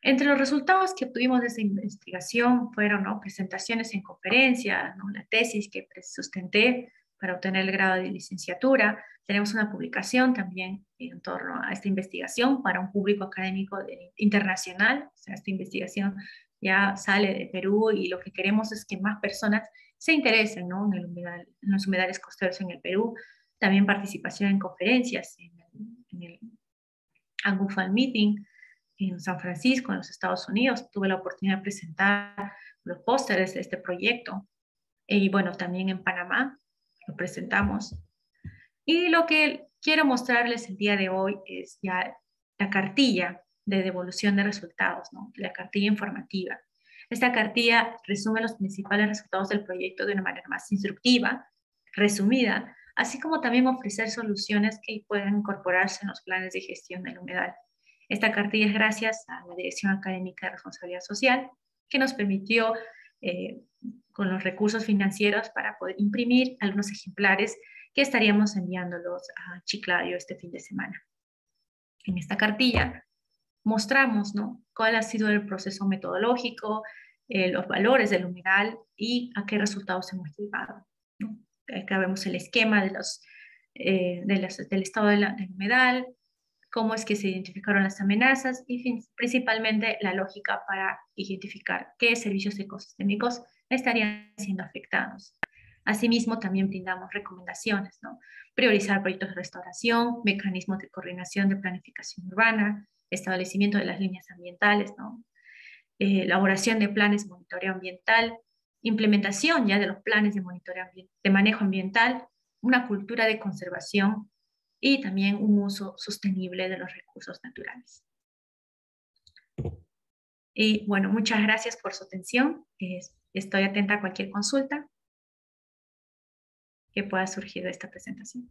Speaker 1: entre los resultados que obtuvimos de esa investigación fueron, ¿no? Presentaciones en conferencias, ¿no? La tesis que sustenté para obtener el grado de licenciatura. Tenemos una publicación también en torno a esta investigación para un público académico internacional. O sea, esta investigación ya sale de Perú y lo que queremos es que más personas se interesen, ¿no? En los humedales costeros en el Perú. También participación en conferencias, en el Angufal Meeting, en San Francisco, en los Estados Unidos. Tuve la oportunidad de presentar los pósteres de este proyecto. Y bueno, también en Panamá lo presentamos. Y lo que quiero mostrarles el día de hoy es ya la cartilla de devolución de resultados, ¿no? La cartilla informativa. Esta cartilla resume los principales resultados del proyecto de una manera más instructiva, resumida, así como también ofrecer soluciones que pueden incorporarse en los planes de gestión del humedal. Esta cartilla es gracias a la Dirección Académica de Responsabilidad Social, que nos permitió, con los recursos financieros, para poder imprimir algunos ejemplares que estaríamos enviándolos a Chiclayo este fin de semana. En esta cartilla mostramos, ¿no? Cuál ha sido el proceso metodológico, los valores del humedal y a qué resultados hemos llegado, ¿no? Acá vemos el esquema del estado del humedal, cómo es que se identificaron las amenazas y principalmente la lógica para identificar qué servicios ecosistémicos estarían siendo afectados. Asimismo, también brindamos recomendaciones, ¿no? Priorizar proyectos de restauración, mecanismos de coordinación de planificación urbana, establecimiento de las líneas ambientales, ¿no? Elaboración de planes de monitoreo ambiental, implementación ya de los planes de monitoreo de manejo ambiental, una cultura de conservación y también un uso sostenible de los recursos naturales. Y bueno, muchas gracias por su atención. Estoy atenta a cualquier consulta que pueda surgir de esta presentación.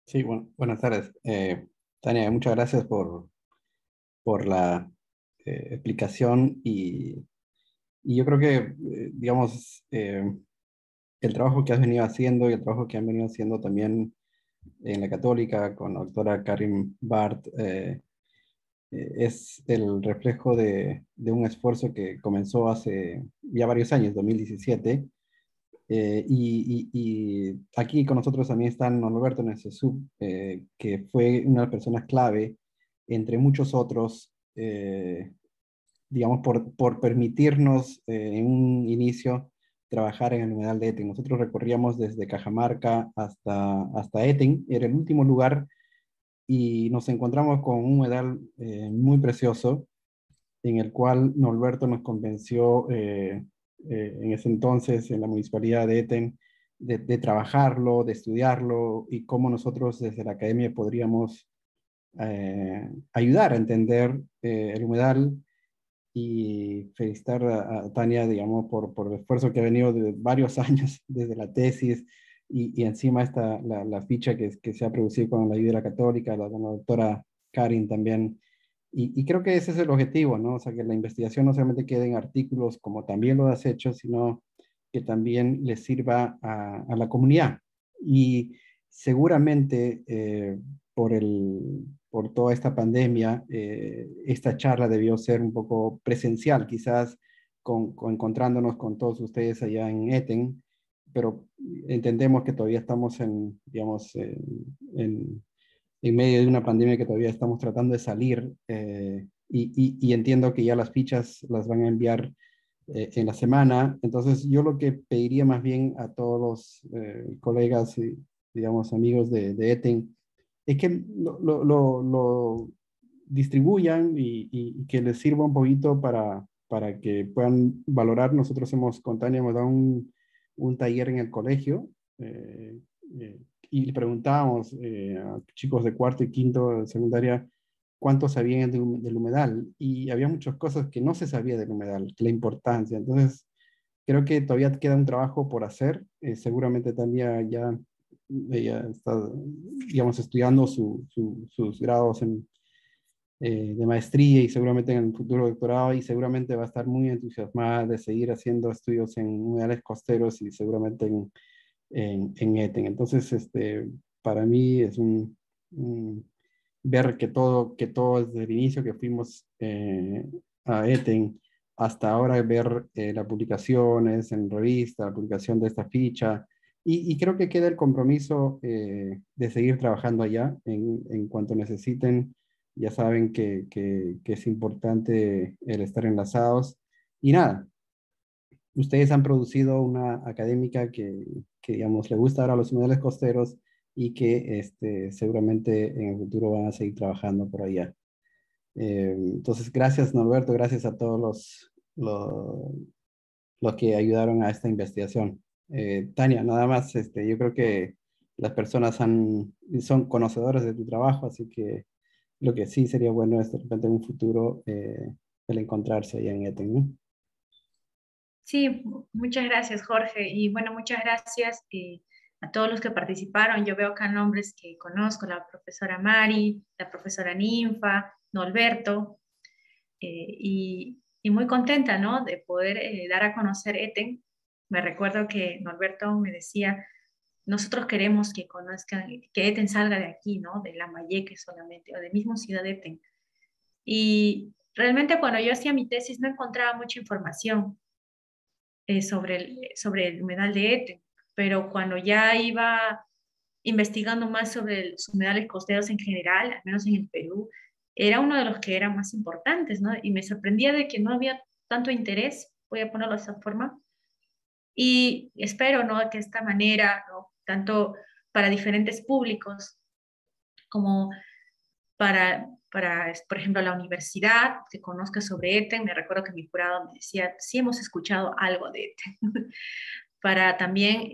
Speaker 3: Sí, bueno, buenas tardes. Tania, muchas gracias por la explicación y yo creo que, digamos, el trabajo que has venido haciendo y el trabajo que han venido haciendo también en la Católica con la doctora Karin Barth es el reflejo de un esfuerzo que comenzó hace ya varios años, 2017. Y aquí con nosotros también está Norberto Necesú, que fue una de las personas clave, entre muchos otros, digamos, por permitirnos en un inicio trabajar en el humedal de Eten. Nosotros recorríamos desde Cajamarca hasta Eten, era el último lugar, y nos encontramos con un humedal muy precioso, en el cual Norberto nos convenció en ese entonces en la municipalidad de Eten de trabajarlo, de estudiarlo y cómo nosotros desde la academia podríamos ayudar a entender el humedal y felicitar a Tania, digamos, por el esfuerzo que ha venido de varios años desde la tesis y encima la ficha que se ha producido con la ayuda de la Católica, con la doctora Karin también. Y creo que ese es el objetivo, ¿no? O sea, que la investigación no solamente quede en artículos como también lo has hecho, sino que también le sirva a la comunidad. Y seguramente por toda esta pandemia, esta charla debió ser un poco presencial, quizás encontrándonos con todos ustedes allá en Eten, pero entendemos que todavía estamos digamos, en medio de una pandemia que todavía estamos tratando de salir y entiendo que ya las fichas las van a enviar en la semana. Entonces yo lo que pediría más bien a todos los colegas y digamos amigos de ETEN es que lo distribuyan y que les sirva un poquito para que puedan valorar. Nosotros con Tania hemos dado un taller en el colegio eh, y le preguntábamos a chicos de cuarto y quinto de secundaria cuánto sabían del humedal y había muchas cosas que no se sabía del humedal, la importancia. Entonces, creo que todavía queda un trabajo por hacer. Seguramente también ya ella está, digamos, estudiando sus grados de maestría y seguramente en el futuro doctorado y seguramente va a estar muy entusiasmada de seguir haciendo estudios en humedales costeros y seguramente en ETEN. Entonces, para mí es ver que todo desde el inicio que fuimos a ETEN hasta ahora, ver las publicaciones en revista, la publicación de esta ficha, y creo que queda el compromiso de seguir trabajando allá en cuanto necesiten. Ya saben que es importante el estar enlazados. Y nada, ustedes han producido una académica digamos, le gusta ahora los humedales costeros y que seguramente en el futuro van a seguir trabajando por allá. Entonces, gracias Norberto, gracias a todos los que ayudaron a esta investigación. Tania, nada más, yo creo que las personas son conocedores de tu trabajo, así que lo que sí sería bueno es de repente en un futuro el encontrarse allá en ETEN, ¿no?
Speaker 1: Sí, muchas gracias, Jorge. Y bueno, muchas gracias a todos los que participaron. Yo veo acá nombres que conozco, la profesora Mari, la profesora Ninfa, Norberto, y muy contenta, ¿no? De poder dar a conocer ETEN. Me recuerdo que Norberto me decía, nosotros queremos que conozcan, que ETEN salga de aquí, ¿no? De Lambayeque solamente, o de mismo Ciudad ETEN. Y realmente cuando yo hacía mi tesis no encontraba mucha información sobre el humedal de Ete, pero cuando ya iba investigando más sobre los humedales costeros en general, al menos en el Perú, era uno de los que eran más importantes, ¿no? Y me sorprendía de que no había tanto interés, voy a ponerlo de esa forma, y espero, ¿no? Que de esta manera, ¿no? Tanto para diferentes públicos como por ejemplo, la universidad, que conozca sobre ETEN. Me recuerdo que mi jurado me decía, sí hemos escuchado algo de ETEN. Para también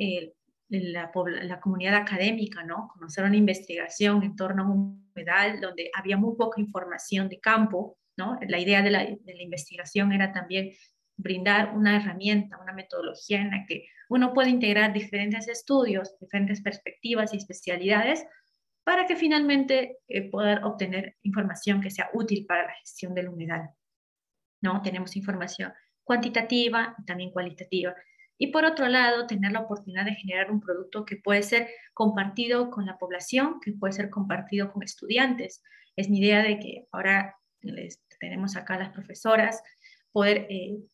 Speaker 1: la comunidad académica, ¿no? Conocer una investigación en torno a un humedal donde había muy poca información de campo, ¿no? La idea de la investigación era también brindar una herramienta, una metodología en la que uno puede integrar diferentes estudios, diferentes perspectivas y especialidades para que finalmente poder obtener información que sea útil para la gestión del humedal, ¿no? Tenemos información cuantitativa y también cualitativa. Y por otro lado, tener la oportunidad de generar un producto que puede ser compartido con la población, que puede ser compartido con estudiantes. Es mi idea de que ahora tenemos acá a las profesoras, poder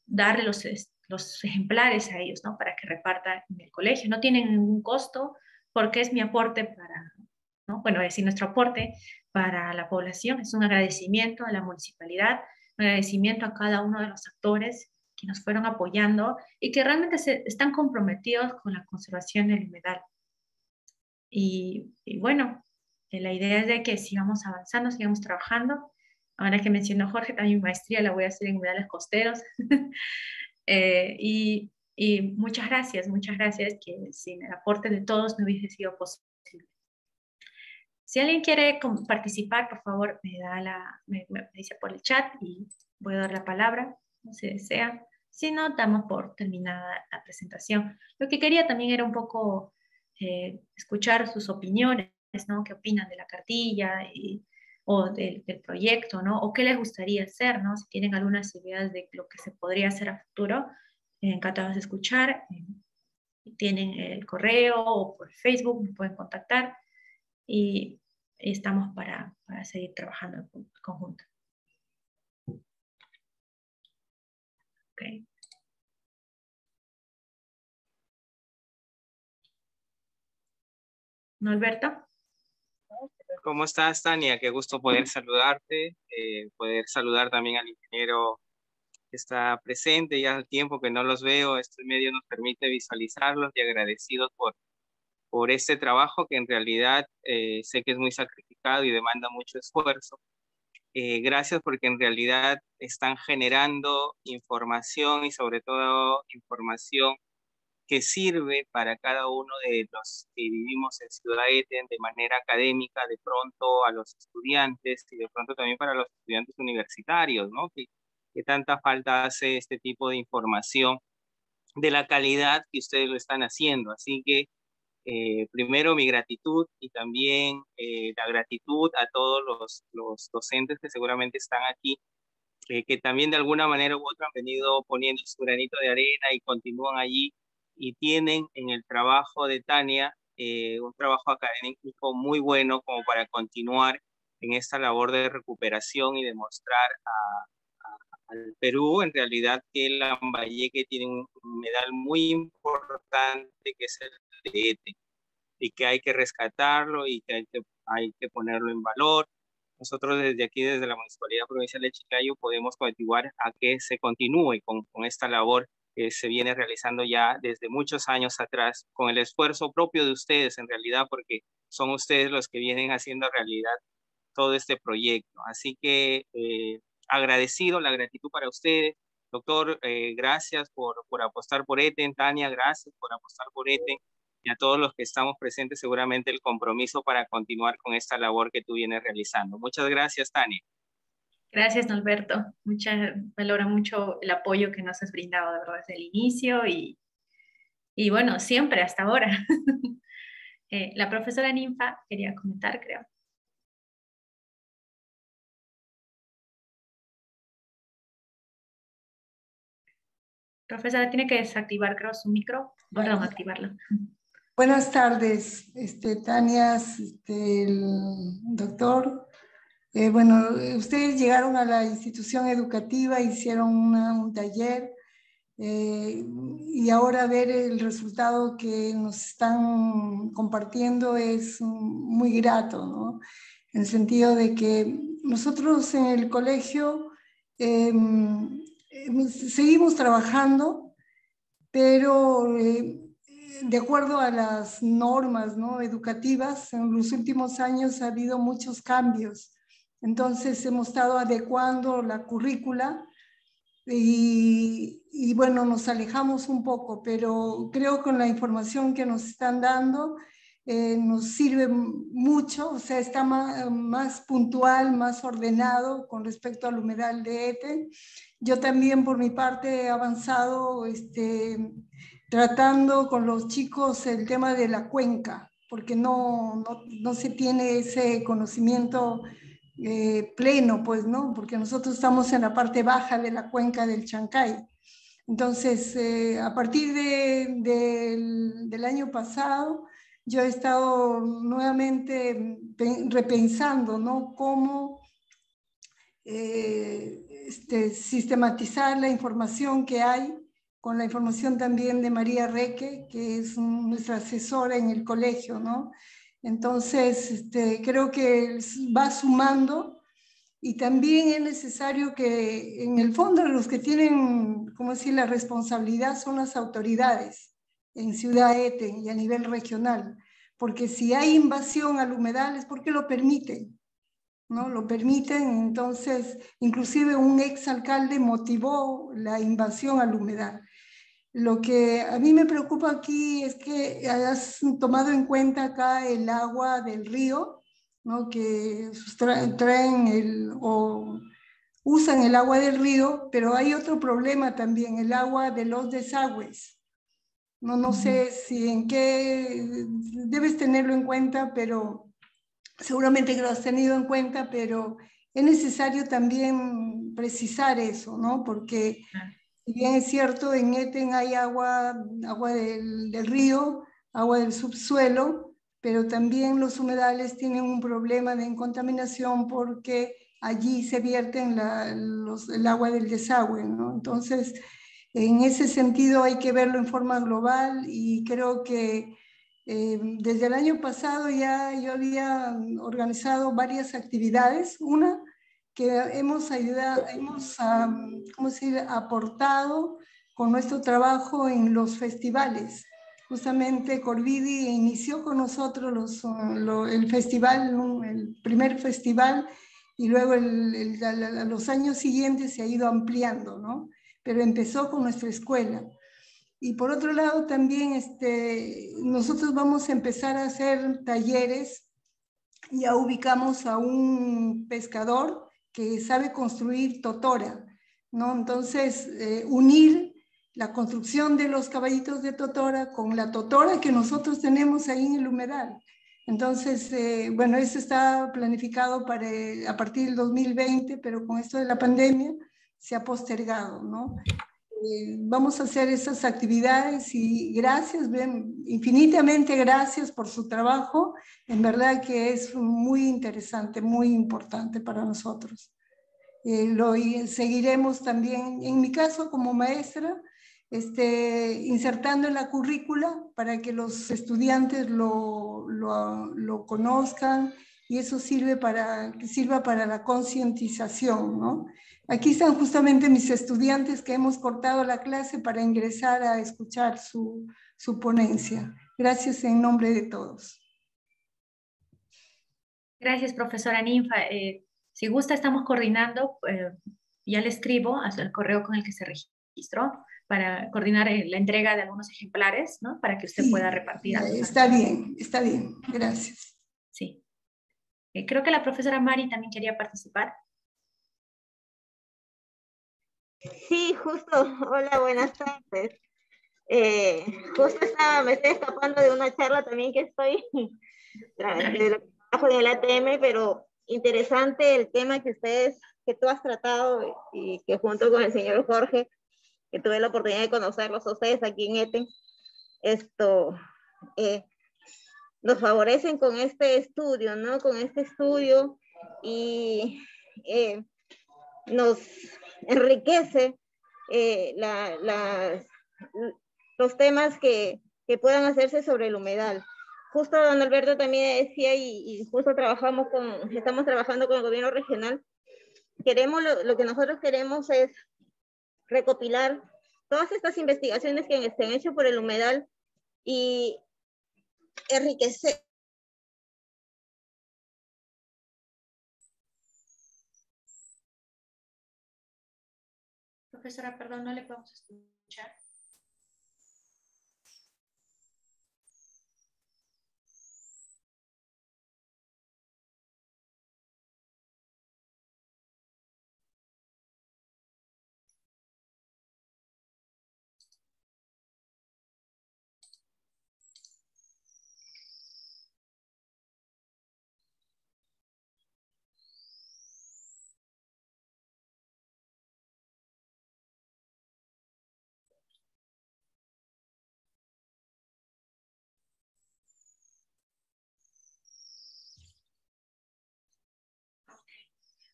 Speaker 1: darle los ejemplares a ellos, ¿no? Para que repartan en el colegio. No tienen ningún costo porque es mi aporte para, ¿no? Bueno, es decir, nuestro aporte para la población. Es un agradecimiento a la municipalidad, un agradecimiento a cada uno de los actores que nos fueron apoyando y que realmente están comprometidos con la conservación del humedal. Y bueno, la idea es de que sigamos avanzando, sigamos trabajando. Ahora que mencionó Jorge, también mi maestría la voy a hacer en humedales costeros. Y muchas gracias, que sin el aporte de todos no hubiese sido posible. Si alguien quiere participar, por favor, me dice por el chat y voy a dar la palabra, si desea. Si no, damos por terminada la presentación. Lo que quería también era un poco escuchar sus opiniones, ¿no? ¿Qué opinan de la cartilla o del proyecto, ¿no? O qué les gustaría hacer, ¿no? Si tienen algunas ideas de lo que se podría hacer a futuro, encantados de escuchar. Tienen el correo o por Facebook, me pueden contactar y estamos para seguir trabajando en conjunto. Okay. Norberto.
Speaker 4: ¿Cómo estás, Tania? Qué gusto poder saludarte, poder saludar también al ingeniero que está presente, ya al tiempo que no los veo, este medio nos permite visualizarlos y agradecidos por este trabajo que en realidad sé que es muy sacrificado y demanda mucho esfuerzo. Gracias porque en realidad están generando información y sobre todo información que sirve para cada uno de los que vivimos en Ciudad Eten de manera académica, de pronto a los estudiantes y de pronto también para los estudiantes universitarios, ¿no? Que tanta falta hace este tipo de información de la calidad que ustedes lo están haciendo. Así que primero mi gratitud y también la gratitud a todos los docentes que seguramente están aquí, que también de alguna manera u otra han venido poniendo su granito de arena y continúan allí y tienen en el trabajo de Tania un trabajo académico muy bueno como para continuar en esta labor de recuperación y demostrar al Perú en realidad que Lambayeque tiene un humedal muy importante que es el de Ete y que hay que rescatarlo y que hay que ponerlo en valor. Nosotros desde aquí, desde la Municipalidad Provincial de Chiclayo, podemos motivar a que se continúe con esta labor que se viene realizando ya desde muchos años atrás, con el esfuerzo propio de ustedes en realidad, porque son ustedes los que vienen haciendo realidad todo este proyecto. Así que agradecido, la gratitud para ustedes. Doctor, gracias por apostar por ETEN. Tania, gracias por apostar por ETEN. Y a todos los que estamos presentes, seguramente el compromiso para continuar con esta labor que tú vienes realizando. Muchas gracias, Tania.
Speaker 1: Gracias, Norberto. Valoro mucho el apoyo que nos has brindado, de verdad, desde el inicio y bueno, siempre hasta ahora. La profesora Ninfa quería comentar, creo. Profesora, tiene que desactivar, creo, su micro. Perdón, activarlo.
Speaker 5: Buenas tardes, Tania, el doctor. Bueno, ustedes llegaron a la institución educativa, hicieron un taller y ahora ver el resultado que nos están compartiendo es muy grato, ¿no? En el sentido de que nosotros en el colegio seguimos trabajando, pero de acuerdo a las normas, ¿no?, educativas, en los últimos años ha habido muchos cambios. Entonces hemos estado adecuando la currícula y bueno, nos alejamos un poco, pero creo que con la información que nos están dando nos sirve mucho, o sea, está más puntual, más ordenado con respecto al humedal de ETE. Yo también por mi parte he avanzado tratando con los chicos el tema de la cuenca, porque no se tiene ese conocimiento pleno, pues, ¿no? Porque nosotros estamos en la parte baja de la cuenca del Chancay. Entonces, a partir del año pasado, yo he estado nuevamente repensando, ¿no?, cómo sistematizar la información que hay, con la información también de María Reque, que es nuestra asesora en el colegio, ¿no? Entonces, creo que va sumando y también es necesario que, en el fondo, los que tienen, ¿cómo decir?, la responsabilidad son las autoridades en Ciudad Ete y a nivel regional, porque si hay invasión al humedal es porque lo permiten, ¿no? Lo permiten. Entonces, inclusive un exalcalde motivó la invasión al humedal. Lo que a mí me preocupa aquí es que hayas tomado en cuenta acá el agua del río, ¿no?, que traen o usan el agua del río, pero hay otro problema también, el agua de los desagües. No sé si en qué debes tenerlo en cuenta, pero seguramente que lo has tenido en cuenta, pero es necesario también precisar eso, ¿no? Porque si bien es cierto, en Eten hay agua del río, agua del subsuelo, pero también los humedales tienen un problema de contaminación porque allí se vierten el agua del desagüe, ¿no? Entonces, en ese sentido hay que verlo en forma global y creo que desde el año pasado ya yo había organizado varias actividades. Una, que hemos ayudado, ¿cómo decir?, aportado con nuestro trabajo en los festivales. Justamente Corvidi inició con nosotros el festival, el primer festival, y luego a los años siguientes se ha ido ampliando, ¿no? Pero empezó con nuestra escuela. Y por otro lado también nosotros vamos a empezar a hacer talleres. Ya ubicamos a un pescador que sabe construir totora, ¿no? Entonces, unir la construcción de los caballitos de totora con la totora que nosotros tenemos ahí en el humedal. Entonces, bueno, eso está planificado a partir del 2020, pero con esto de la pandemia se ha postergado, ¿no? Vamos a hacer esas actividades y gracias, infinitamente gracias por su trabajo. En verdad que es muy interesante, muy importante para nosotros. Lo seguiremos también, en mi caso como maestra, insertando en la currícula para que los estudiantes lo conozcan, y eso sirva para la concientización, ¿no? Aquí están justamente mis estudiantes que hemos cortado la clase para ingresar a escuchar su ponencia. Gracias en nombre de todos.
Speaker 1: Gracias, profesora Ninfa. Si gusta, estamos coordinando, ya le escribo hacia el correo con el que se registró para coordinar la entrega de algunos ejemplares, ¿no? Para que usted pueda repartir.
Speaker 5: Está bien, gracias.
Speaker 1: Sí. Creo que la profesora Mari también quería participar.
Speaker 6: Sí, justo. Hola, buenas tardes. Justo me estoy escapando de una charla también que estoy, de lo que trabajo en el ATM, pero interesante el tema que tú has tratado y que junto con el señor Jorge, que tuve la oportunidad de conocerlos a ustedes aquí en ETE, eh, nos favorecen con este estudio, ¿no? Con este estudio y nos enriquece los temas que puedan hacerse sobre el humedal. Justo don Alberto también decía, y justo estamos trabajando con el gobierno regional, lo que nosotros queremos es recopilar todas estas investigaciones que se han hecho por el humedal y enriquecer.
Speaker 1: Profesora, perdón, no le podemos escuchar.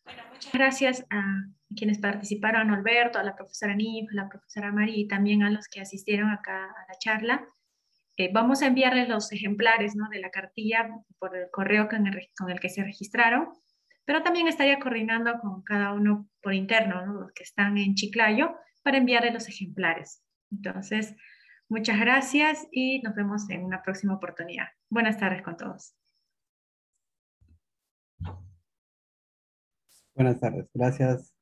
Speaker 1: Bueno, muchas gracias a quienes participaron, a Alberto, a la profesora Nif, a la profesora Mari y también a los que asistieron acá a la charla. Vamos a enviarles los ejemplares, ¿no?, de la cartilla por el correo con el que se registraron, pero también estaría coordinando con cada uno por interno, ¿no?, los que están en Chiclayo, para enviarles los ejemplares. Entonces, muchas gracias y nos vemos en una próxima oportunidad. Buenas tardes con todos.
Speaker 3: Buenas tardes. Gracias.